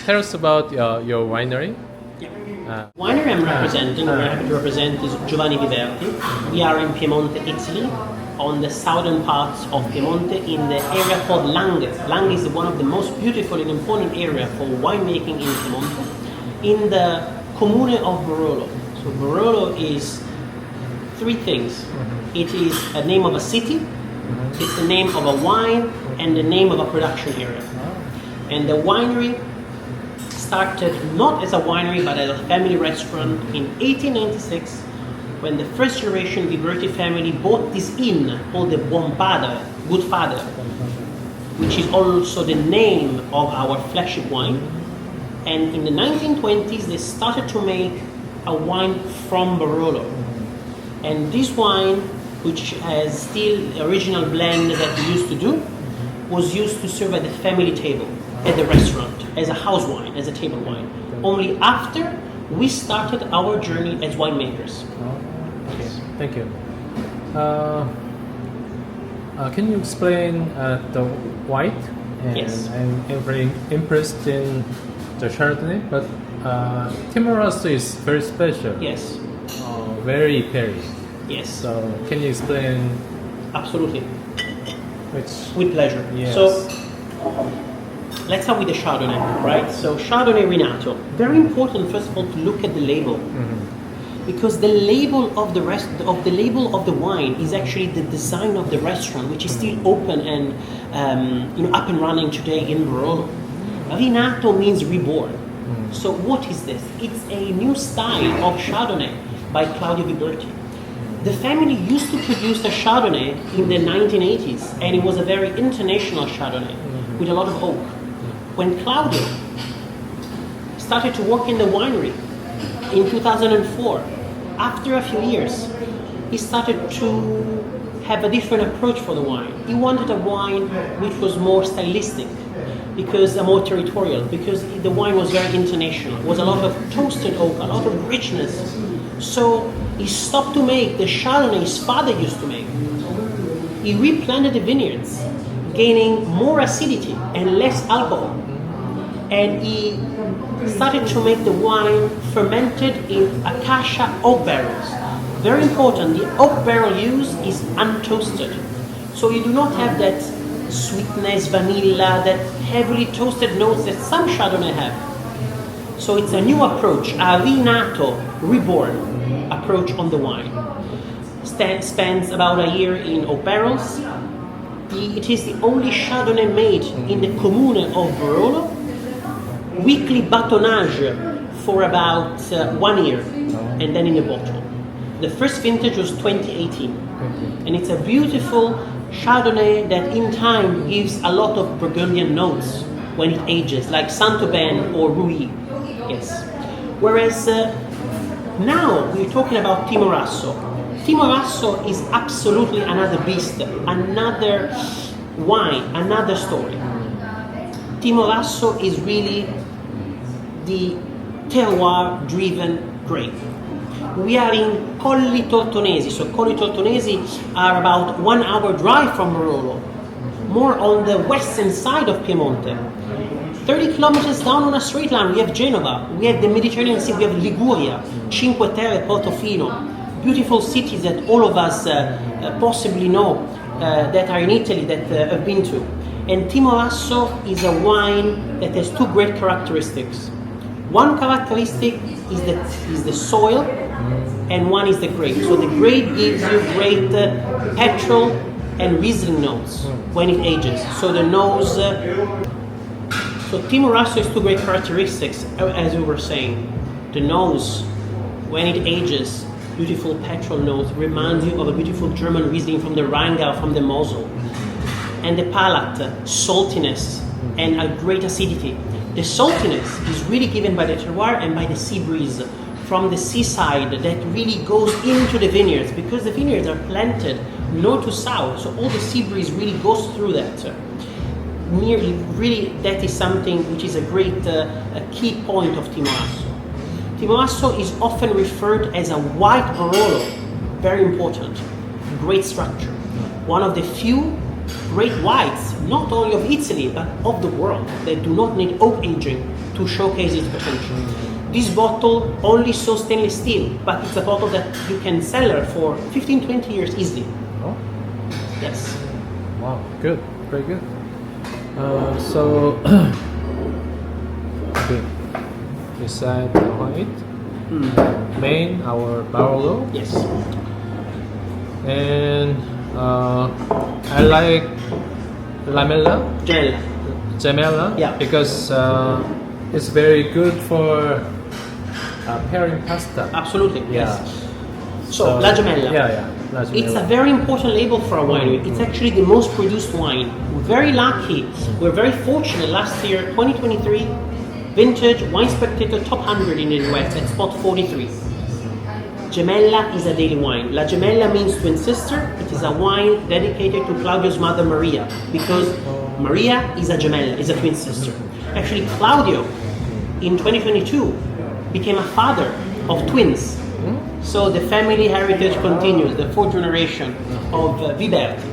tell us about your winery? Winery I'm representing, we're happy to represent, is Giovanni Biberti. We are in Piemonte, Italy, on the southern parts of Piemonte in the area called Langhe. Langhe is one of the most beautiful and important area for winemaking in Piemonte, in the comune of Ba롤lo로. So Ba롤lo로 is three things. It is a name of a city, it's the name of a wine, and the name of a production area. And the winery started not as a winery but as a family restaurant in 1896 when the first generation Biberetti family bought this inn called the Buonpadre, Good Father, which is also the name of our flagship wine. And in the 1920s they started to make a wine from Ba롤lo로. And this wine, which has still the original blend that we used to do, was used to serve at the family table, at the restaurant, as a house wine, as a table wine. Only after we started our journey as winemakers. Okay, thank you. Can you explain the white? And Yes. I'm very impressed in the Chardonnay, but Timor-Rosso is very special. Yes, Very perry. yes, So can you explain absolutely, which? with pleasure. Yes. So let's start with the Chardonnay, right? So Chardonnay Rinato. Very important, first of all, to look at the label, because the label of the wine is actually the design of the restaurant, which is still open and up and running today in Ba롤lo로. Rinato means reborn. So what is this? It's a new style of Chardonnay by Claudio Biberti. The family used to produce a Chardonnay in the 1980s, and it was a very international Chardonnay with a lot of oak. When Claudio started to work in the winery in 2004, after a few years, he started to have a different approach for the wine. He wanted a wine which was more stylistic, because more territorial, because the wine was very international. It was a lot of toasted oak, a lot of richness. So he stopped to make the Chardonnay his father used to make. He replanted the vineyards, gaining more acidity and less alcohol. And he started to make the wine fermented in acacia oak barrels. Very important, the oak barrel used is untoasted. So you do not have that sweetness, vanilla, that heavily toasted notes that some Chardonnay have. So it's a new approach, a rinato, reborn approach on the wine. Spends about a year in oak barrels. It is the only Chardonnay made in the commune of Ba롤lo로. Weekly batonnage for about 1 year, and then in a bottle. The first vintage was 2018, and it's a beautiful Chardonnay that in time gives a lot of Burgundian notes when it ages, like Saint-Aubin or Rouy. Yes. Whereas now we're talking about Timor-Rosso. Timor-Rosso is absolutely another beast, another wine, another story. Timor-Rosso is really the terroir-driven grape. We are in Colli Tortonesi, so Colli Tortonesi are about 1 hour drive from Ba롤lo로, more on the western side of Piemonte. 30 kilometers down on a straight line, we have Genova, we have the Mediterranean Sea, we have Liguria, Cinque Terre, Portofino, beautiful cities that all of us possibly know that are in Italy, that have been to. And Timor-Rosso is a wine that has two great characteristics. One characteristic is the soil, and one is the grape. So the grape gives you great petrol and Riesling notes when it ages. So the nose. So Timor-Rosso has two great characteristics, as we were saying. The nose, when it ages, beautiful petrol notes, reminds you of a beautiful German Riesling from the Rheingau, from the Mosel. And the palate, saltiness, and a great acidity. The saltiness is really given by the terroir and by the sea breeze from the seaside that really goes into the vineyards, because the vineyards are planted north to south, so all the sea breeze really goes through that. Really, that is something which is a great a key point of Timor-Rosso. Timor-Rosso is often referred as a white Ba롤lo로, very important, great structure. One of the few great whites, not only of Italy, but of the world, that do not need oak aging to showcase its potential. This bottle only so stainless steel, but it's a bottle that you can sell her for 15-20 years easily. Oh, Yes. wow, good, very good. So, okay, beside the white, main our Ba롤로로, Yes. and I like lamella, Gemella. gemella, Yeah. because it's very good for pairing pasta. Absolutely. Yeah. Yes. So, La Gemella. Yeah, La Gemella. It's a very important label for a winery. It's actually the most produced wine. We're very lucky. We're very fortunate. Last year, 2023, Vintage Wine Spectator Top 100 in the US at spot 43. Gemella is a daily wine. La Gemella means twin sister. It is a wine dedicated to Claudio's mother Maria, because Maria is a gemella, is a twin sister. Actually, Claudio in 2022 became a father of twins. So the family heritage continues, the fourth generation of Biberti.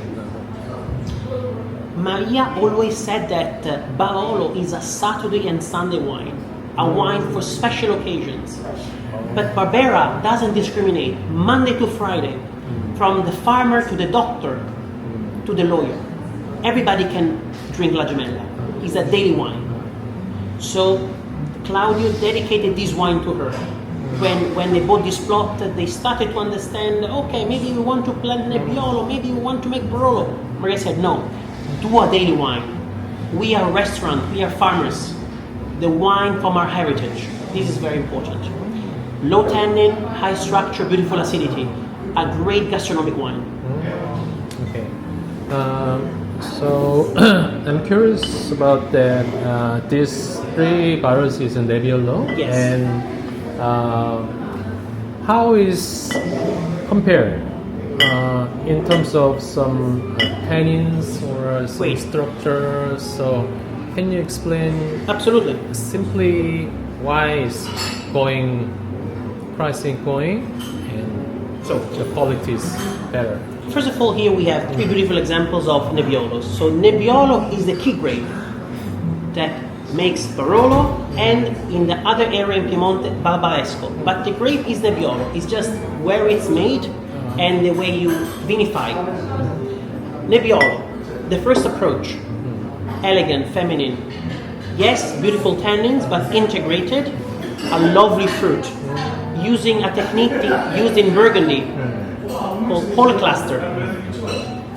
Maria always said that Barolo is a Saturday and Sunday wine, a wine for special occasions. But Barbera doesn't discriminate, Monday to Friday, from the farmer to the doctor to the lawyer. Everybody can drink La Gemella. It's a daily wine. So Claudio dedicated this wine to her. When they bought this plot, they started to understand, okay, maybe we want to plant Nebbiolo, maybe we want to make Barolo. Maria said, no, do a daily wine. We are a restaurant, we are farmers. The wine from our heritage. This is very important. Low tannin, high structure, beautiful acidity. A great gastronomic wine. Okay. So I'm curious about that. These three barrels is in Nebbiolo. Yes. And how is compared in terms of some tannins or some Wait. structures? So can you explain Absolutely. simply why is pricing going and So, the quality is better? first of all, here we have three beautiful examples of Nebbiolo. So Nebbiolo is the key grape that makes Barolo, and in the other area in Piemonte, Barbaresco. But the grape is Nebbiolo. It's just where it's made and the way you vinify. Nebbiolo, the first approach, elegant, feminine. Yes, beautiful tannins, but integrated, a lovely fruit. Using a technique used in Burgundy called whole cluster.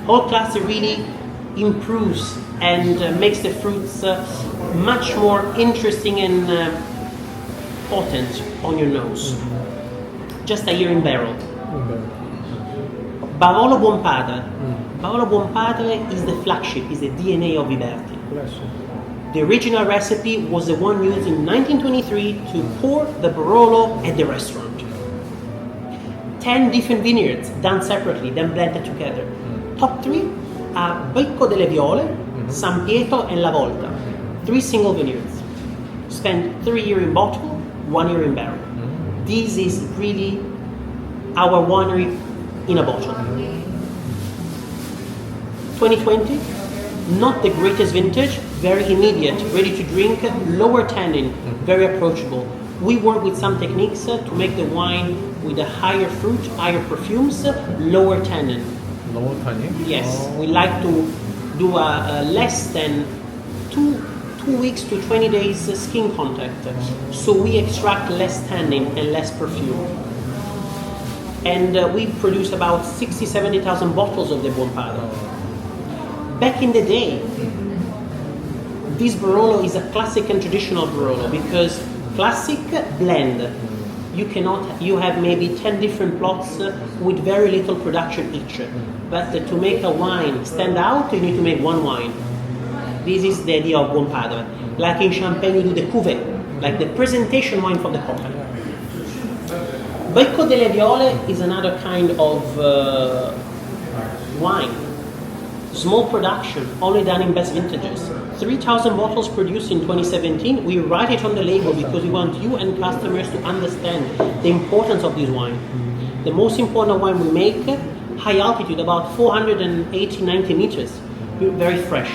Whole cluster really improves and makes the fruits much more interesting and potent on your nose. Just a year in barrel. Barolo Buonpadre. Barolo Buonpadre is the flagship, is the DNA of Biberti. The original recipe was the one used in 1923 to pour the Barolo at the restaurant. 10 different vineyards done separately, then blended together. Top 3 are Becco delle Viole, San Pietro, and La Volta. 3 single vineyards. Spent 3 years in bottle, 1 year in barrel. This is really our winery in a bottle. 2020, not the greatest vintage, very immediate, ready to drink, lower tannin, very approachable. We work with some techniques to make the wine with a higher fruit, higher perfumes, lower tannin. Lower tannin? Yes, we like to do a less than 2 weeks to 20 days skin contact. So we extract less tannin and less perfume. And we produce about 60,000-70,000 bottles of the Buonpadre. Back in the day, this Barolo is a classic and traditional Barolo, because classic blend, you have maybe 10 different plots with very little production each. But to make a wine stand out, you need to make one wine. This is the idea of Buonpadre. Like in Champagne, you do the cuvée, like the presentation wine from the cocktail. Becco delle Viole is another kind of wine. Small production, only done in best vintages. 3,000 bottles produced in 2017. We write it on the label because we want you and customers to understand the importance of this wine. The most important wine we make, high altitude, about 480-90 meters, very fresh.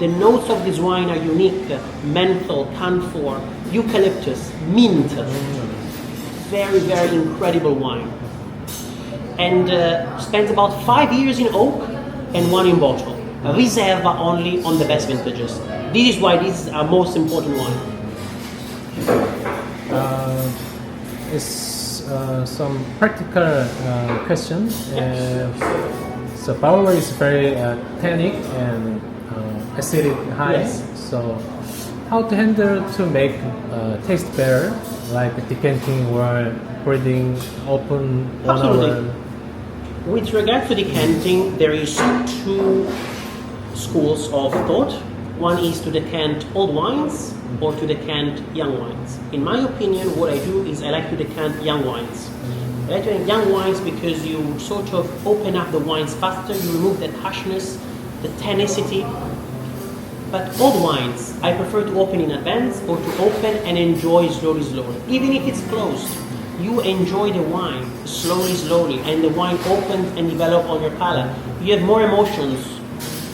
The notes of this wine are unique: menthol, camphor, eucalyptus, mint. Very, very incredible wine. And spends about 5 years in oak and 1 in bottle. Riserva only on the best vintages. This is why this is our most important wine. It's some practical question. So Ba롤로 is very tannic and acidic high. Yes. So how to handle to make taste better, like decanting or breathing open 1 Absolutely. hour? With regard to decanting, there is 2 schools of thought. One is to decant old wines or to decant young wines. In my opinion, what I do is I like to decant young wines. I like to decant young wines because you sort of open up the wines faster, you remove the harshness, the tannicity. But old wines, I prefer to open in advance or to open and enjoy slowly. Even if it's closed, you enjoy the wine slowly, and the wine opens and develops on your palate. You have more emotions,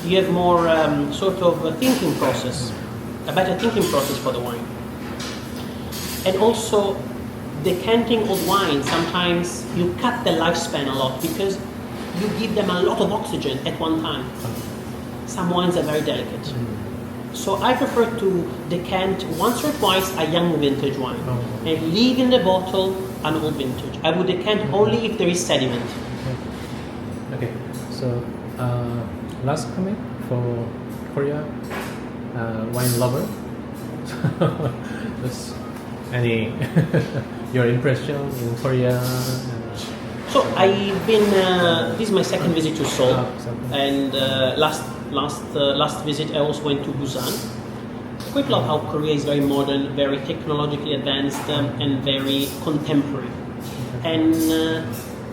you have more sort of a thinking process, a better thinking process for the wine. And also, decanting old wine, sometimes you cut the lifespan a lot because you give them a lot of oxygen at one time. Some wines are very delicate. So I prefer to decant once or twice a young vintage wine and leave in the bottle an old vintage. I would decant only if there is sediment. Okay, so last comment for Korea wine lover. Just any your impression in Korea? So I've been. This is my second visit to Seoul, and last visit I also went to Busan. Quite love how Korea is very modern, very technologically advanced, and very contemporary. And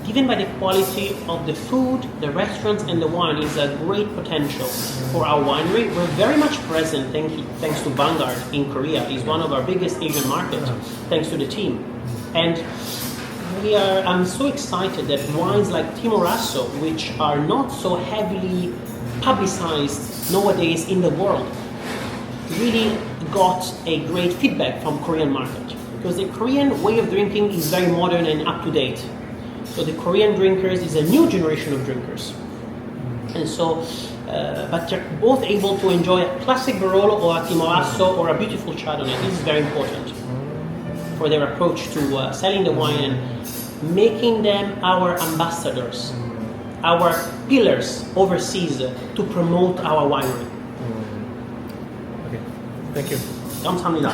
given by the quality of the food, the restaurants, and the wine, is a great potential for our winery. We're very much present, thanks to Vanguard in Korea. It's one of our biggest Asian markets, thanks to the team. And I'm so excited that wines like Timorasso, which are not so heavily publicized nowadays in the world, really got a great feedback from Korean market, because the Korean way of drinking is very modern and up to date. So the Korean drinkers is a new generation of drinkers, and so but they're both able to enjoy a classic Barolo or a Timorasso or a beautiful Chardonnay. This is very important for their approach to selling the wine and making them our ambassadors, our pillars overseas to promote our winery. Okay, thank you. 감사합니다.